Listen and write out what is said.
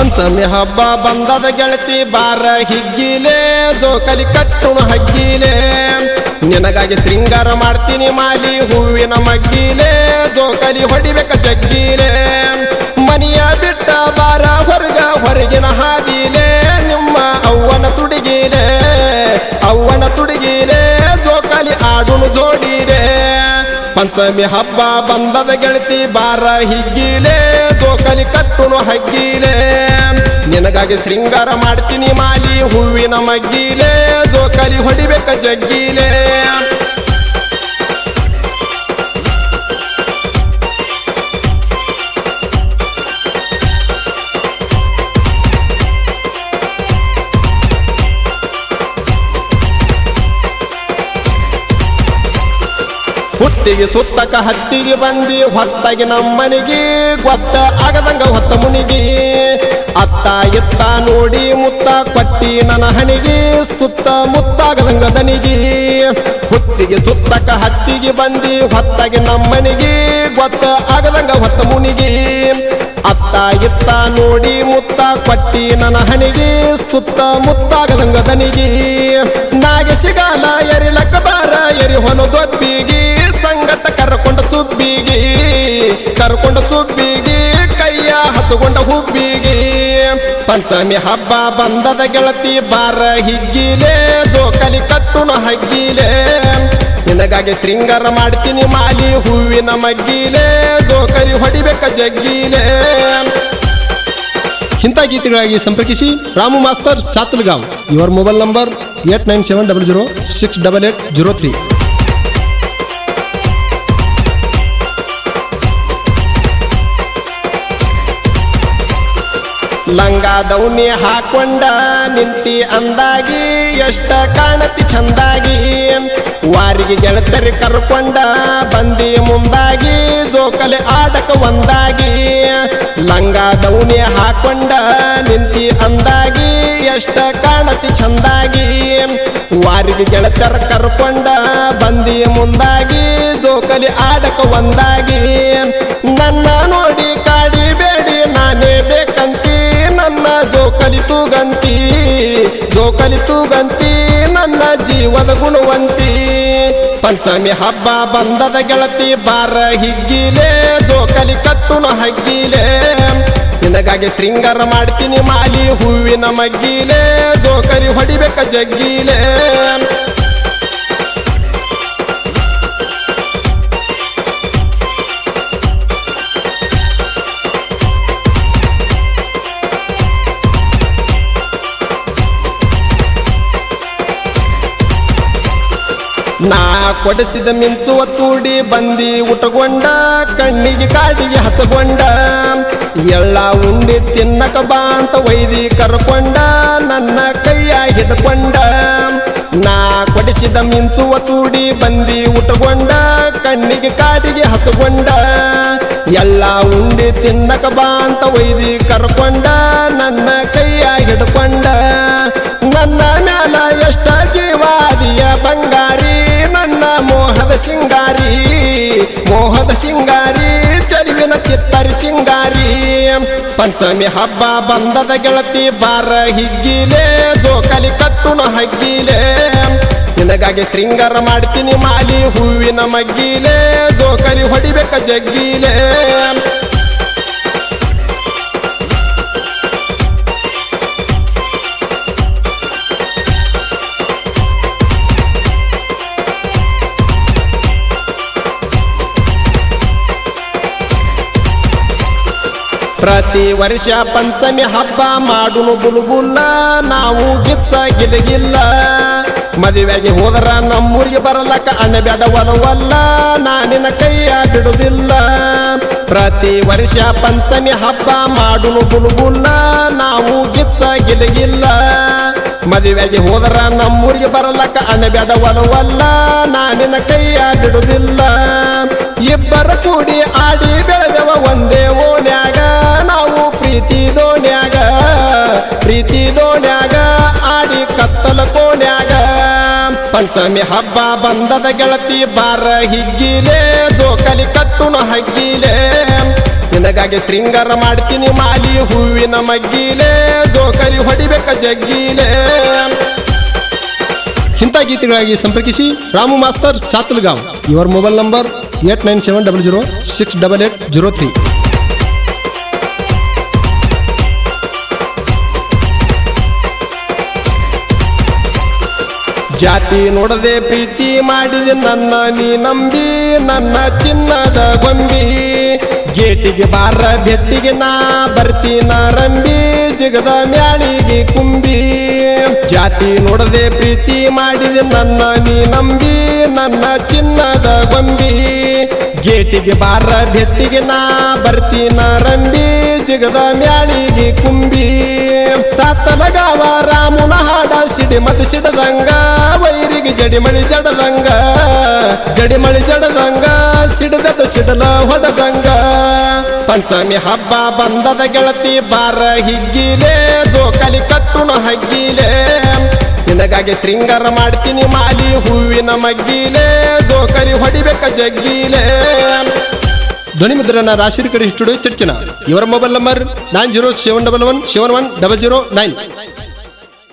ಪಂಚಮಿ ಹಬ್ಬ ಬಂದದ ಗೆಳತಿ ಬಾರ ಹಿಗ್ಗಿಲೆ ಜೋಕಲಿ ಕಟ್ಟುನು ಹಗ್ಗಿಲೆ ನಿನಗಾಗಿ ಶೃಂಗಾರ ಮಾಡ್ತೀನಿ ಮಾಲಿ ಹೂವಿನ ಮಗ್ಗಿಲೆ ಜೋಕಲಿ ಹೊಡಿಬೇಕ ಜಗ್ಗಿಲೆ ಮನಿಯ ಬಿಟ್ಟ ಬಾರ ಹೊರಗಿನ ಹಾದಿಲೆ ನಿಮ್ಮ ಅವ್ವನ ತುಡಿಗಿಲೆ ಜೋಕಲಿ ಆಡುನು ಜೋಡಿಲೆ ಪಂಚಮಿ ಹಬ್ಬ ಬಂದದ ಗೆಳತಿ ಬಾರ ಹಿಗ್ಗಿಲೆ ಜೋಕಲಿ ಕಟ್ಟುನು ಹಗ್ಗಿಲೆ ನಿನಗಾಗಿ ಶೃಂಗಾರ ಮಾಡ್ತೀನಿ ಮಾಲಿ ಹೂವಿನ ಮಗ್ಗಿಲೆ ಜೋಕಲಿ ಹೊಡಿಬೇಕ ಜಗ್ಗಿಲೆ ಹುತ್ತಿಗೆ ಸುತ್ತಕ ಹತ್ತಿಗೆ ಬಂದಿ ಹೊತ್ತಾಗಿ ನಮ್ಮನಿಗೆ ಗೊತ್ತ ಆಗದಂಗ ಹೊತ್ತ ಮುನಿಗಿ ಅತ್ತ ಎತ್ತ ನೋಡಿ ಮುತ್ತ ಕೊಟ್ಟಿ ನನ್ನ ಹನಿಗೆ ಸುತ್ತ ಮುತ್ತಾಗದಂಗ ದನಿಗಿ ಹುತ್ತಿಗೆ ಸುತ್ತಕ ಹತ್ತಿಗೆ ಬಂದಿ ಹೊತ್ತಾಗಿ ನಮ್ಮನಿಗೆ ಗೊತ್ತ ಆಗದಂಗ ಹೊತ್ತ ಮುನಿಗಿ ಅತ್ತ ಎತ್ತ ನೋಡಿ ಮುತ್ತ ಕೊಟ್ಟಿ ನನ್ನ ಹನಿಗೆ ಸುತ್ತ ಮುತ್ತಾಗದಂಗ ದನಿಗಿ ನಾಗೆ ಸಿಗಾಲ ಎರಿಲಕ್ಕ ಬಾರ ಎರಿ ಹೊಲದೊಬ್ಬಿಗಿ ಸಂಗಟ ಕರ್ಕೊಂಡ ಸುಬ್ಬಿಗಿ ಕೈಯ ಹತ್ತುಕೊಂಡ ಹುಬ್ಬಿಗಿ ಪಂಚಮಿ ಹಬ್ಬ ಬಂದದ ಗೆಳತಿ ಬಾರ ಹಿಗ್ಗಿಲೆ ಜೋಕಲಿ ಕಟ್ಟುನು ಹಗ್ಗಿಲೆ ನಿನಗಾಗಿ ಶೃಂಗಾರ ಮಾಡ್ತೀನಿ ಮಾಲಿ ಹೂವಿನ ಮಗ್ಗಿಲೆ ಜೋಕಲಿ ಹೊಡಿಬೇಕ ಜಗ್ಗಿಲೆ ಇಂಥ ಗೀತೆಗಳಾಗಿ ಸಂಪರ್ಕಿಸಿ Ramu master Satalgaon. Your mobile number 8970068803. ಲಂಗ ದೌನಿ ಹಾಕೊಂಡ ನಿಂತಿ ಅಂದಾಗಿ ಎಷ್ಟ ಕಾಣತಿ ಚಂದಾಗಿ ವಾರಿಗೆ ಗೆಳತರಿ ಕರ್ಕೊಂಡ ಬಂದಿ ಮುಂದಾಗಿ ಜೋಕಲೆ ಆಡಕ ಒಂದಾಗಿ ಲಂಗ ದೌನಿ ಹಾಕೊಂಡ ನಿಂತಿ ಅಂದಾಗಿ ಎಷ್ಟ ಕಾಣತಿ ಚಂದಾಗಿ ವಾರಿಗೆ ಗೆಳತರ ಕರ್ಕೊಂಡ ಬಂದಿ ಮುಂದಾಗಿ ಜೋಕಲಿ ಆಡಕ ಒಂದಾಗಿ ನನ್ನ ನೋಡಿ ಕಾಡಿ ಬೇಡಿ ನಾನೇ ಬೇಕಂತಿ ನನ್ನ ಜೋಕಲಿ ತೂಗಂತಿ ನನ್ನ ಜೀವದ ಗುಣವಂತಿ ಪಂಚಮಿ ಹಬ್ಬ ಬಂದದ ಗೆಳತಿ ಬಾರ ಹಿಗ್ಗಿಲೆ ಜೋಕಲಿ ಕಟ್ಟುನು ಹಗ್ಗಿಲೆ ನಿನಗಾಗಿ ಶೃಂಗಾರ ಮಾಡ್ತೀನಿ ಮಾಲಿ ಹೂವಿನ ಮಗ್ಗಿಲೆ ಜೋಕಲಿ ಹೊಡಿಬೇಕ ಜಗ್ಗಿಲೆ ನಾ ಕೊಡಿಸಿದ ಮಿಂಚುವ ಚೂಡಿ ಬಂದಿ ಉಟಗೊಂಡ ಕಣ್ಣಿಗೆ ಕಾಡಿಗೆ ಹಚ್ಚಗೊಂಡ ಎಳ್ಳ ಉಂಡಿ ತಿನ್ನಕ ಬಾ ಅಂತ ಒಯ್ದಿ ಕರ್ಕೊಂಡ ನನ್ನ ಕೈಯ ಹಿಡ್ಕೊಂಡ ನಾ ಕೊಡಿಸಿದ ಮಿಂಚುವ ಚೂಡಿ ಬಂದಿ ಉಟಗೊಂಡ ಕಣ್ಣಿಗೆ ಕಾಡಿಗೆ ಹಚ್ಚಗೊಂಡ ಎಲ್ಲ ಉಂಡಿ ತಿನ್ನಕ ಬಾ ಅಂತ ಒಯ್ದಿ ಕರ್ಕೊಂಡ ನನ್ನ ಕೈಯ ಹಿಡ್ಕೊಂಡ ನನ್ನ ಮ್ಯಾಲ ಎಷ್ಟ ಜೀವಾದಿಯ ಬಂಗಾರಿ ನನ್ನ ಮೋಹದ ಸಿಂಗಾರಿ ಚರಿವಿನ ಚಿತ್ತರಿ ಚಿಂಗಾರಿ ಪಂಚಮಿ ಹಬ್ಬ ಬಂದದ ಗೆಳತಿ ಬಾರ ಹಿಗ್ಗಿಲೆ ಜೋಕಲಿ ಕಟ್ಟುನು ಹಗ್ಗಿಲೆ ನಿನಗಾಗಿ ಶೃಂಗಾರ ಮಾಡ್ತೀನಿ ಮಾಲಿ ಹೂವಿನ ಮಗ್ಗಿಲೆ ಜೋಕಲಿ ಹೊಡಿಬೇಕ ಜಗ್ಗಿಲೆ ಪ್ರತಿ ವರ್ಷ ಪಂಚಮಿ ಹಬ್ಬ ಮಾಡುನು ಬುಲ್ಬುಲ್ಲ ನಾವು ಗಿಚ್ಚ ಗಿಲಗಿಲ್ಲ ಮದುವೆಗೆ ಹೋದರ ನಮ್ಮೂರಿಗೆ ಬರಲಕ್ಕ ಅಣ್ಣಬ್ಯಾಡ ಒಲವಲ್ಲ ನಾನಿನ ಕೈಯ ಬಿಡುದಿಲ್ಲ ಪ್ರತಿ ವರ್ಷ ಪಂಚಮಿ ಹಬ್ಬ ಮಾಡುನು ಬುಲ್ಬುಲ್ಲ ನಾವು ಗಿಚ್ಚ ಗಿಲಗಿಲ್ಲ ಮದುವೆಗೆ ಹೋದರ ನಮ್ಮೂರಿಗೆ ಬರಲಕ್ಕ ಅಣ್ಣಬ್ಯಾಡ ಒಲವಲ್ಲ ನಾನಿನ ಕೈಯ ಬಿಡುದಿಲ್ಲ ಇಬ್ಬರ ಕೂಡಿ ಆಡಿ ಬೆಳೆದವ ಒಂದೇ ಓಣ್ಯಾಗ ನಾವು ಪ್ರೀತಿ ದೋಣ್ಯಾಗ ಆಡಿ ಕತ್ತಲ ಕೋಣ್ಯಾಗ ಪಂಚಮಿ ಹಬ್ಬ ಬಂದದ ಗೆಳತಿ ಬಾರ ಹಿಗ್ಗಿಲೆ ಜೋಕಲಿ ಕಟ್ಟುನು ಹಗ್ಗಿಲೆ ನಿನಗಾಗಿ ಶೃಂಗಾರ ಮಾಡ್ತೀನಿ ಮಾಲಿ ಹೂವಿನ ಮಗ್ಗಿಲೆ ಜೋಕಲಿ ಹೊಡಿಬೇಕ ಜಗ್ಗಿಲೆ. ಇಂಥ ಗೀತೆಗಳಾಗಿ ಸಂಪರ್ಕಿಸಿ ರಾಮು ಮಾಸ್ತರ್ ಸಾತಲ್ಗಾಂವ್. ಇವರ ಮೊಬೈಲ್ ನಂಬರ್ 8970068803. ಜಾತಿ ನೋಡದೆ ಪ್ರೀತಿ ಮಾಡಿದೆ ನನ್ನ ನೀ ನಂಬಿ ನನ್ನ ಚಿನ್ನದ ಗೊಂಬಿ. ಗೇಟಿಗೆ ಬಾರ ಬೆಟ್ಟಿಗೆ ನಾ ಬರ್ತೀನ ರಂಬಿ ಜಿಗದ ಮ್ಯಾಳಿಗೆ ಕುಂಬಿ. ಜಾತಿ ನೋಡದೆ ಪ್ರೀತಿ ಮಾಡಿದೆ ನನ್ನ ನೀ ನಂಬಿ ನನ್ನ ಚಿನ್ನದ ಗೊಂಬಿ. ಗೇಟಿಗೆ ಬಾರ ಬೆಟ್ಟಿಗೆ ನಾ ಬರ್ತೀನ ರಂಬಿ ಜಿಗದ ಮ್ಯಾಳಿಗೆ ಕುಂಬಿ. ಸಾತಲಗಾವ ರಾಮುನ ಹಾಡ ಸಿಡಿಮತಿ ಸಿಡದಂಗ ವೈರಿಗೆ ಜಡಿಮಳಿ ಜಡದಂಗ ಜಡಿಮಳಿ ಜಡದಂಗ ಸಿಡದ ಸಿಡಲ ಹೊಡದಂಗ. ಪಂಚಮಿ ಹಬ್ಬ ಬಂದದ ಗೆಳತಿ ಬಾರ ಹಿಗ್ಗಿಲೆ ಜೋಕಾಲಿ ಕಟ್ಟುನ ಹಗ್ಗಿಲೆ. ನಿನಗಾಗಿ ಶೃಂಗಾರ ಮಾಡ್ತೀನಿ ಮಾಲಿ ಹೂವಿನ ಮಗ್ಗಿಲೆ ಜೋಕಾಲಿ ಹೊಡಿಬೇಕ ಜಗ್ಗಿಲೆ. ಧ್ವನಿ ಮುದ್ರಣ ರಾಶಿ ಕಡೆ ಸ್ಟುಡಿಯೋ ಚರ್ಚನ. ಇವರ ಮೊಬೈಲ್ ನಂಬರ್ 9071117109.